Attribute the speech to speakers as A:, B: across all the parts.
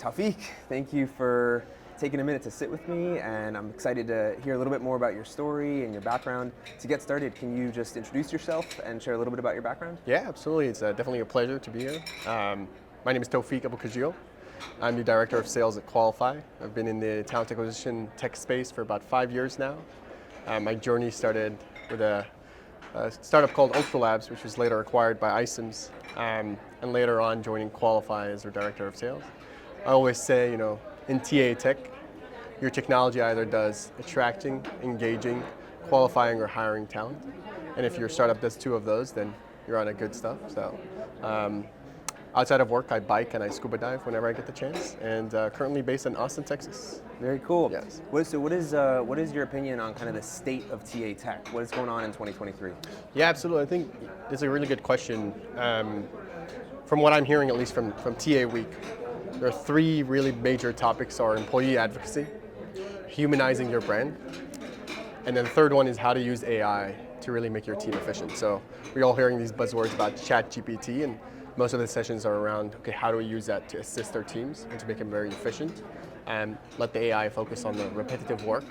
A: Tawfiq, thank you for taking a minute to sit with me, and I'm excited to hear a little bit more about your story and your background. To get started, can you just introduce yourself and share a little bit about your background?
B: Yeah, absolutely. It's definitely a pleasure to be here. My name is Tawfiq Abu-Khajil. I'm the Director of Sales at Qualify. I've been in the talent acquisition tech space for about 5 years now. My journey started with a startup called Ultra Labs, which was later acquired by iCIMS, and later on joining Qualify as their Director of Sales. I always say, in TA Tech, your technology either does attracting, engaging, qualifying, or hiring talent. And if your startup does two of those, then you're on a good stuff. So outside of work, I bike and I scuba dive whenever I get the chance, and currently based in Austin, Texas.
A: Very cool.
B: Yes.
A: What is your opinion on kind of the state of TA Tech? What is going on in 2023?
B: Yeah, absolutely. I think it's a really good question. From what I'm hearing, at least from TA Week, there are three really major topics: are employee advocacy, humanizing your brand, and then the third one is how to use AI to really make your team efficient. So we're all hearing these buzzwords about ChatGPT, and most of the sessions are around, okay, how do we use that to assist our teams and to make them very efficient, and let the AI focus on the repetitive work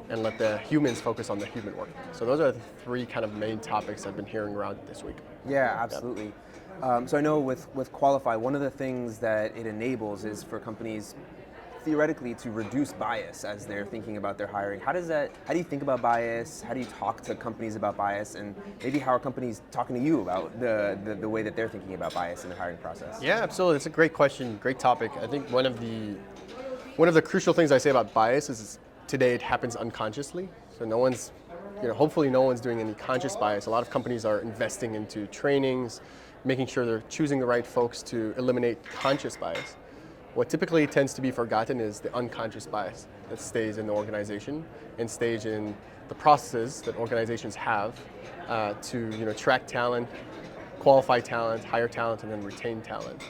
B: and let the humans focus on the human work. So those are the three kind of main topics I've been hearing around this week.
A: Yeah, absolutely. So I know with Qualify, one of the things that it enables is for companies theoretically to reduce bias as they're thinking about their hiring. How do you think about bias? How do you talk to companies about bias? And maybe how are companies talking to you about the way that they're thinking about bias in the hiring process?
B: Yeah, absolutely. It's a great question, great topic. I think one of the crucial things I say about bias is today it happens unconsciously. So no one's, hopefully no one's doing any conscious bias. A lot of companies are investing into trainings, making sure they're choosing the right folks to eliminate conscious bias. What typically tends to be forgotten is the unconscious bias that stays in the organization and stays in the processes that organizations have to attract talent, qualify talent, hire talent, and then retain talent.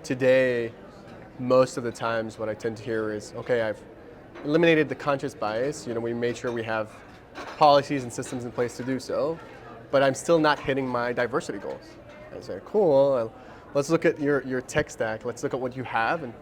B: Today, most of the times what I tend to hear is, okay, I've eliminated the conscious bias, we made sure we have policies and systems in place to do so, but I'm still not hitting my diversity goals. I say, cool, let's look at your tech stack. Let's look at what you have, and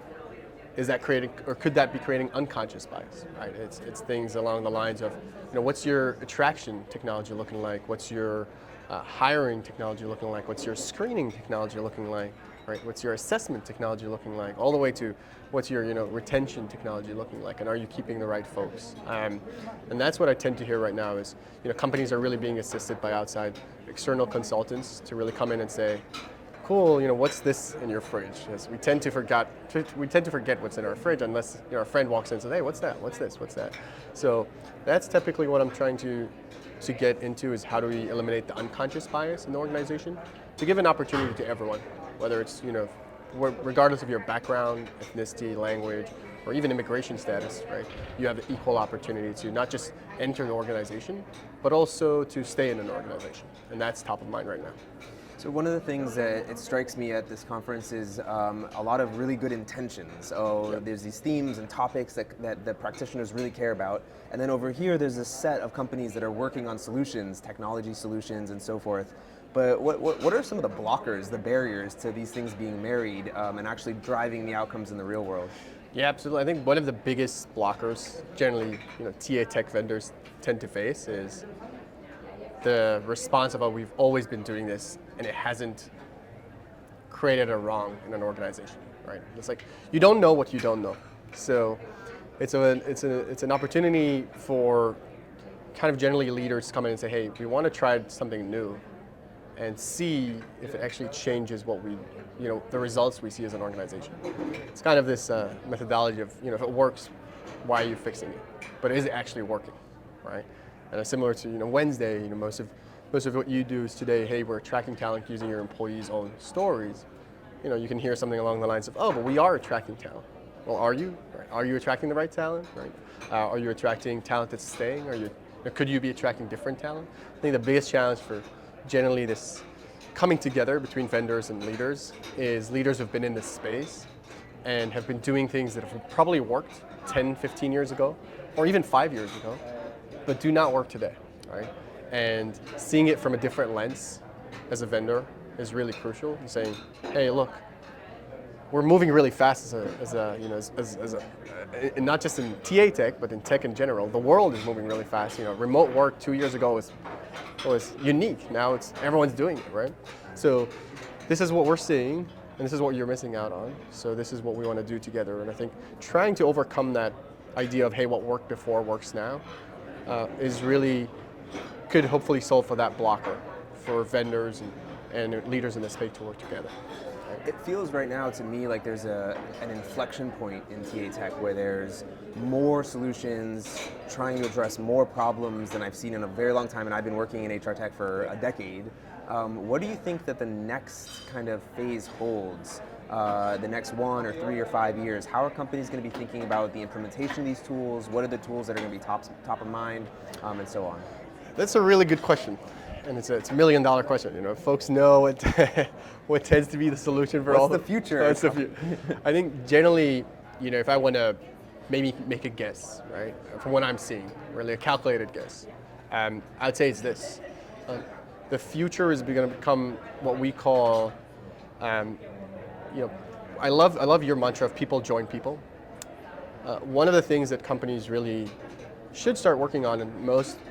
B: is that creating, or could that be creating unconscious bias? Right? It's things along the lines of, what's your attraction technology looking like? What's your hiring technology looking like? What's your screening technology looking like? Right? What's your assessment technology looking like? All the way to what's your retention technology looking like? And are you keeping the right folks? And that's what I tend to hear right now is companies are really being assisted by outside external consultants to really come in and say, cool, what's this in your fridge? Yes, we tend to forget what's in our fridge unless our friend walks in and says, hey, what's that? What's this? What's that? So that's typically what I'm trying to get into, is how do we eliminate the unconscious bias in the organization to give an opportunity to everyone, whether it's regardless of your background, ethnicity, language, or even immigration status, right? You have the equal opportunity to not just enter an organization, but also to stay in an organization, and that's top of mind right now.
A: So one of the things that it strikes me at this conference is a lot of really good intentions. There's these themes and topics that the practitioners really care about. And then over here, there's a set of companies that are working on solutions, technology solutions and so forth. But what are some of the blockers, the barriers to these things being married and actually driving the outcomes in the real world?
B: Yeah, absolutely. I think one of the biggest blockers generally, TA tech vendors tend to face is the response of, we've always been doing this and it hasn't created a wrong in an organization, right? It's like, you don't know what you don't know. So it's an opportunity for kind of generally leaders to come in and say, hey, we want to try something new and see if it actually changes what the results we see as an organization. It's kind of this methodology of, if it works, why are you fixing it? But is it actually working, right? And similar to Wednesday, most of what you do is today, hey, we're attracting talent using your employees' own stories. You can hear something along the lines of, oh, but we are attracting talent. Well, are you? Right? Are you attracting the right talent? Right? Are you attracting talent that's staying? Could you be attracting different talent? I think the biggest challenge for generally this coming together between vendors and leaders is leaders who've been in this space and have been doing things that have probably worked 10, 15 years ago, or even 5 years ago, but do not work today, right? And seeing it from a different lens as a vendor is really crucial. And saying, hey, look, we're moving really fast as a you know as a and not just in TA tech, but in tech in general. The world is moving really fast. You know, remote work 2 years ago was unique. Now it's everyone's doing it, right? So this is what we're seeing, and this is what you're missing out on. So this is what we want to do together. And I think trying to overcome that idea of, hey, what worked before works now, is really could hopefully solve for that blocker for vendors and leaders in the space to work together.
A: It feels right now to me like there's an inflection point in TA Tech where there's more solutions trying to address more problems than I've seen in a very long time, and I've been working in HR Tech for a decade. What do you think that the next kind of phase holds? The next 1 or 3 or 5 years? How are companies going to be thinking about the implementation of these tools? What are the tools that are going to be top of mind, and so on?
B: That's a really good question. And it's a $1 million question. You know, folks know what what tends to be the solution for all
A: the future?
B: What's the future? I think generally, you know, if I want to maybe make a guess, right, from what I'm seeing, really a calculated guess, I'd say it's this: the future is going to become what we call, you know, I love your mantra of people join people. One of the things that companies really should start working on, and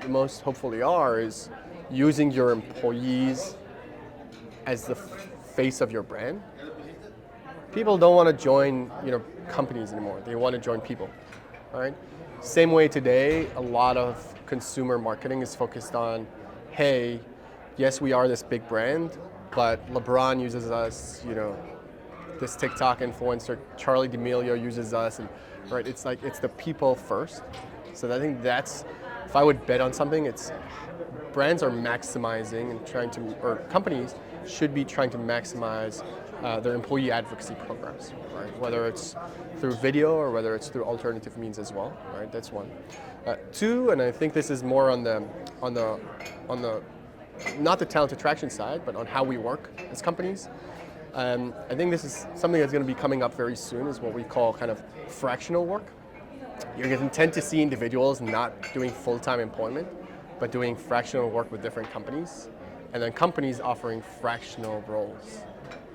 B: most hopefully are, is using your employees as the face of your brand. People don't want to join, you know, companies anymore. They want to join people, all right? Same way today, a lot of consumer marketing is focused on, hey, yes, we are this big brand, but LeBron uses us, you know, this TikTok influencer, Charlie D'Amelio uses us, and right, it's like, it's the people first. So I think that's, if I would bet on something, it's brands are maximizing and trying to, or companies should be trying to maximize their employee advocacy programs, right? Whether it's through video or whether it's through alternative means as well, right? That's one. Two, and I think this is more on the not the talent attraction side, but on how we work as companies. I think this is something that's going to be coming up very soon, is what we call kind of fractional work. You're going to tend to see individuals not doing full-time employment, but doing fractional work with different companies, and then companies offering fractional roles.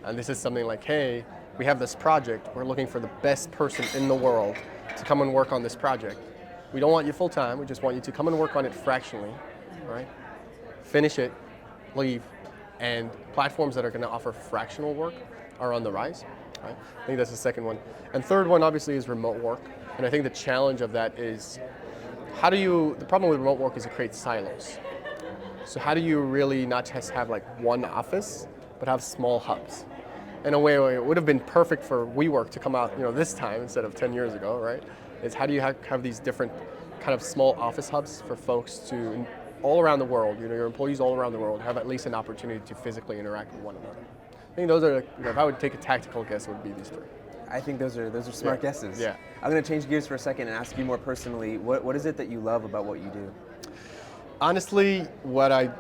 B: And this is something like, hey, we have this project, we're looking for the best person in the world to come and work on this project. We don't want you full-time, we just want you to come and work on it fractionally, right? Finish it, leave, and platforms that are going to offer fractional work are on the rise, right? I think that's the second one. And third one, obviously, is remote work. And I think the challenge of that is, the problem with remote work is it creates silos. So how do you really not just have like one office, but have small hubs? In a way, it would have been perfect for WeWork to come out, you know, this time instead of 10 years ago, right? Is how do you have these different kind of small office hubs for folks to, all around the world, you know, your employees all around the world have at least an opportunity to physically interact with one another. I think those are, you know, if I would take a tactical guess, it would be these three.
A: I think those are smart guesses.
B: Yeah.
A: I'm going to change gears for a second and ask you more personally, what is it that you love about what you do?
B: Honestly, what I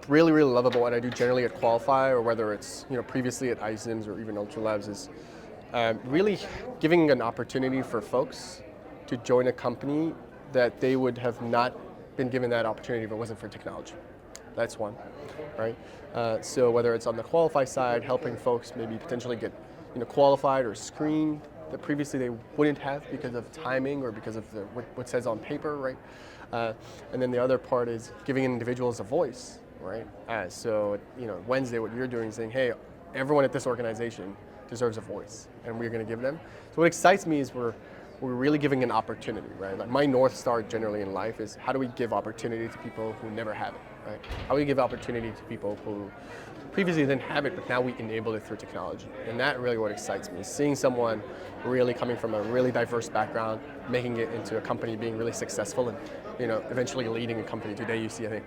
B: really, really love about what I do generally at Qualify, or whether it's, you know, previously at iSIMS or even Ultra Labs, is really giving an opportunity for folks to join a company that they would have not been given that opportunity if it wasn't for technology. That's one, right? So whether it's on the Qualify side, helping folks maybe potentially get, you know, qualified or screened that previously they wouldn't have because of timing or because of what says on paper, right? And then the other part is giving individuals a voice, right? So, you know, Wednesday, what you're doing is saying, hey, everyone at this organization deserves a voice, and we're going to give them. So what excites me is we're really giving an opportunity, right? Like my North Star generally in life is, how do we give opportunity to people who never have it, right? How do we give opportunity to people who previously didn't have it, but now we enable it through technology? And that really what excites me, seeing someone really coming from a really diverse background, making it into a company, being really successful, and, you know, eventually leading a company. Today you see, I think,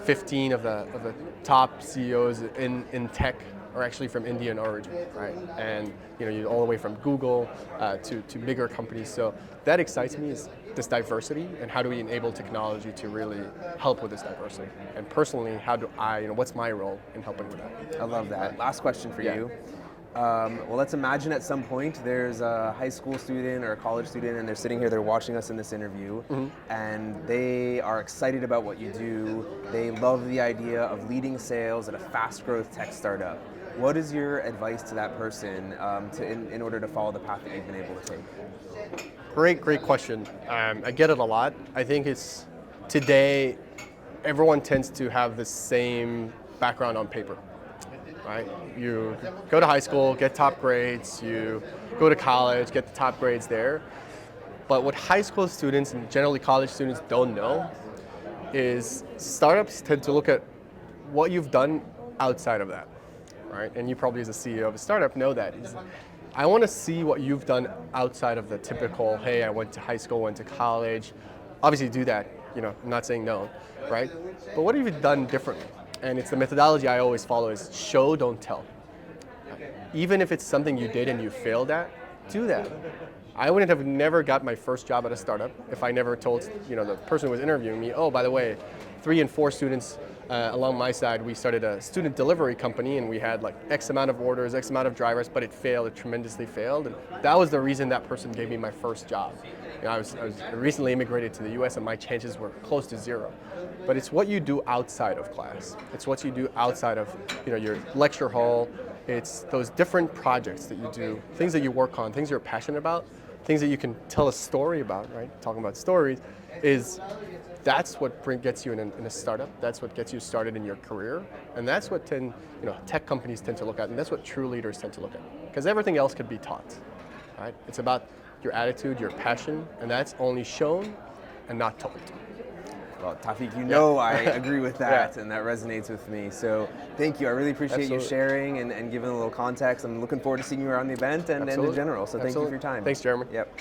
B: 15 of the top CEOs in tech are actually from Indian origin, right? And, you know, you all the way from Google to bigger companies. So that excites me, is this diversity, and how do we enable technology to really help with this diversity? And personally, how do I, you know, what's my role in helping with that?
A: I love that. Last question for you. Well, let's imagine at some point there's a high school student or a college student, and they're sitting here, they're watching us in this interview, and they are excited about what you do. They love the idea of leading sales at a fast growth tech startup. what is your advice to that person in order to follow the path that you've been able to take?
B: Great question. I get it a lot. I think it's today, everyone tends to have the same background on paper, right? You go to high school, get top grades, you go to college, get the top grades there. But what high school students and generally college students don't know is startups tend to look at what you've done outside of that, right? And you probably as a CEO of a startup know that. I want to see what you've done outside of the typical, hey, I went to high school, went to college. Obviously do that, I'm not saying no, right? But what have you done differently? And it's the methodology I always follow is show, don't tell. Even if it's something you did and you failed at, do that. I wouldn't have never got my first job at a startup if I never told, the person who was interviewing me, oh, by the way, 3 and 4 students along my side, we started a student delivery company and we had like X amount of orders, X amount of drivers, but it failed, it tremendously failed. And that was the reason that person gave me my first job. I recently immigrated to the US and my chances were close to 0. But it's what you do outside of class. It's what you do outside of your lecture hall. It's those different projects that you do, things that you work on, things you're passionate about, things that you can tell a story about, right? Talking about stories that's what gets you in a startup. That's what gets you started in your career. And that's what tech companies tend to look at. And that's what true leaders tend to look at. Because everything else could be taught, right? It's about your attitude, your passion, and that's only shown and not told.
A: Well, Tawfiq, I agree with that, and that resonates with me. So thank you. I really appreciate you sharing and giving a little context. I'm looking forward to seeing you around the event and in general. So thank you for your time.
B: Thanks, Jeremy.
A: Yep.